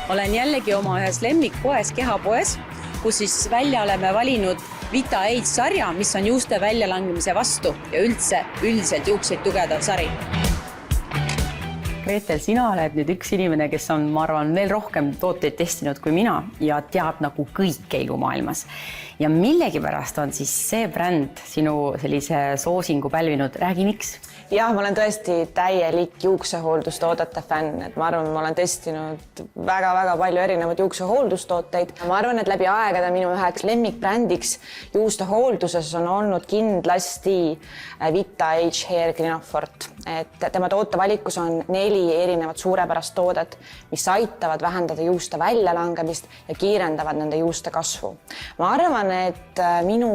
Olen jällegi oma ühes lemmikpoes, kehapoes, kus siis välja oleme valinud Vita Age sarja, mis on juuste väljalangemise vastu ja üldiselt juukseid tugevdav sari. Gretel, sina oled nüüd üks inimene, kes on, ma arvan, veel rohkem tooteid testinud kui mina ja teab nagu kõike ilumaailmas. Ja millegipärast on siis see bränd sinu sellise soosingu pälvinud. Räägi, miks? Jah, ma olen tõesti täielik juuksehooldustoodete fänn. Ma arvan, ma olen testinud väga palju erinevaid juuksehooldustooteid. Ma arvan, et läbi aegade minu üheks lemmikbrändiks juustehoolduses on olnud kindlasti Vita Age Hair Grinofort. Et tema tootevalikus on 4 erinevat suurepärast toodet, mis aitavad vähendada juuste väljalangemist ja kiirendavad nende juuste kasvu. Ma arvan, et minu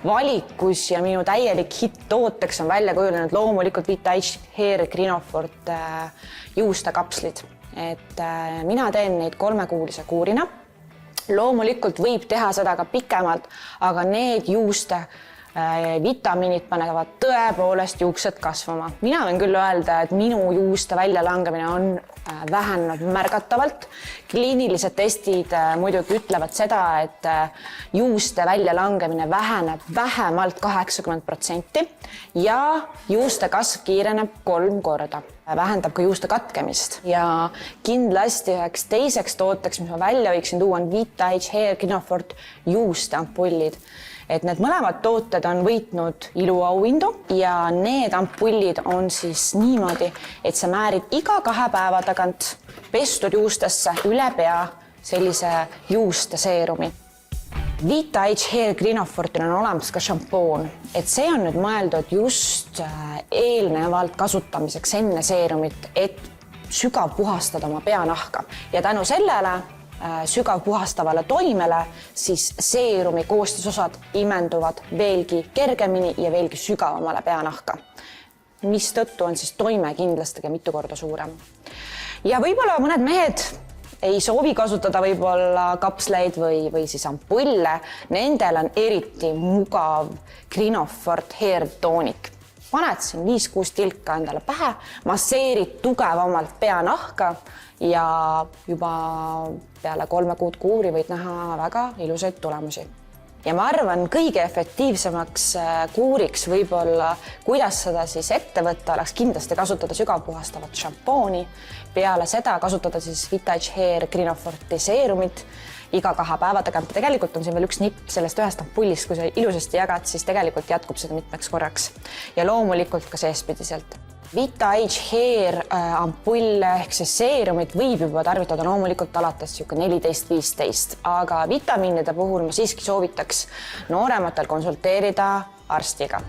valikus ja minu täielik hitt-tooteks on välja kujunenud loomulikult Vita Age Hair Grinofort juustekapslid. Et mina teen neid 3-kuulise kuurina. Loomulikult võib teha seda ka pikemalt, aga need juuste vitamiinid panevad tõepoolest juuksed kasvama. Mina võin küll öelda, et minu juuste väljalangemine on vähenenud märgatavalt. Kliinilised testid muidugi ütlevad seda, et juuste väljalangemine väheneb vähemalt 80% ja juuste kasv kiireneb 3 korda. Vähendab ka juuste katkemist ja kindlasti üheks teiseks tooteks, mis ma välja võiksin tuua, on Vita Age Hair Grinofort juusteampullid. Et need mõlemad tooted on võitnud iluauhindu ja need ampullid on siis niimoodi, et sa määrid iga 2 päeva tagant pestud juustesse üle pea sellise juusteseerumi. Vita Age Hair Grinofortil on olemas ka šampoon, et see on nüüd mõeldud just eelnevalt kasutamiseks enne seerumit, et sügav puhastada oma peanahka ja tänu sellele sügav puhastavale toimele, siis seerumi koostisosad imenduvad veelgi kergemini ja veelgi sügavamale peanahka, mis tõttu on siis toime kindlasti ka mitu korda suurem. Ja võib-olla mõned mehed ei soovi kasutada võib-olla kapsleid või siis ampulle, nendel on eriti mugav Grinofort Hair Tonic. Paned siin 5-6 tilka endale pähe, masseerid tugevamalt peanahka ja juba peale 3 kuud kuuri võid näha väga ilusaid tulemusi. Ja ma arvan, kõige efektiivsemaks kuuriks võib-olla, kuidas seda siis ette võtta, oleks kindlasti kasutada sügavpuhastavat šampooni. Peale seda kasutada siis Vita Age Hair Grinoforti seerumit iga 2 päeva tagant. Tegelikult on siin veel üks nipp sellest ühest ampullist, kui sa ilusasti jagad, siis tegelikult jätkub seda mitmeks korraks. Ja loomulikult ka seespidiselt. Vita Age Hair ampull ehk siis seerumit võib juba tarvitada loomulikult alates 14-15, aga vitamiinide puhul ma siiski soovitaks noorematel konsulteerida arstiga.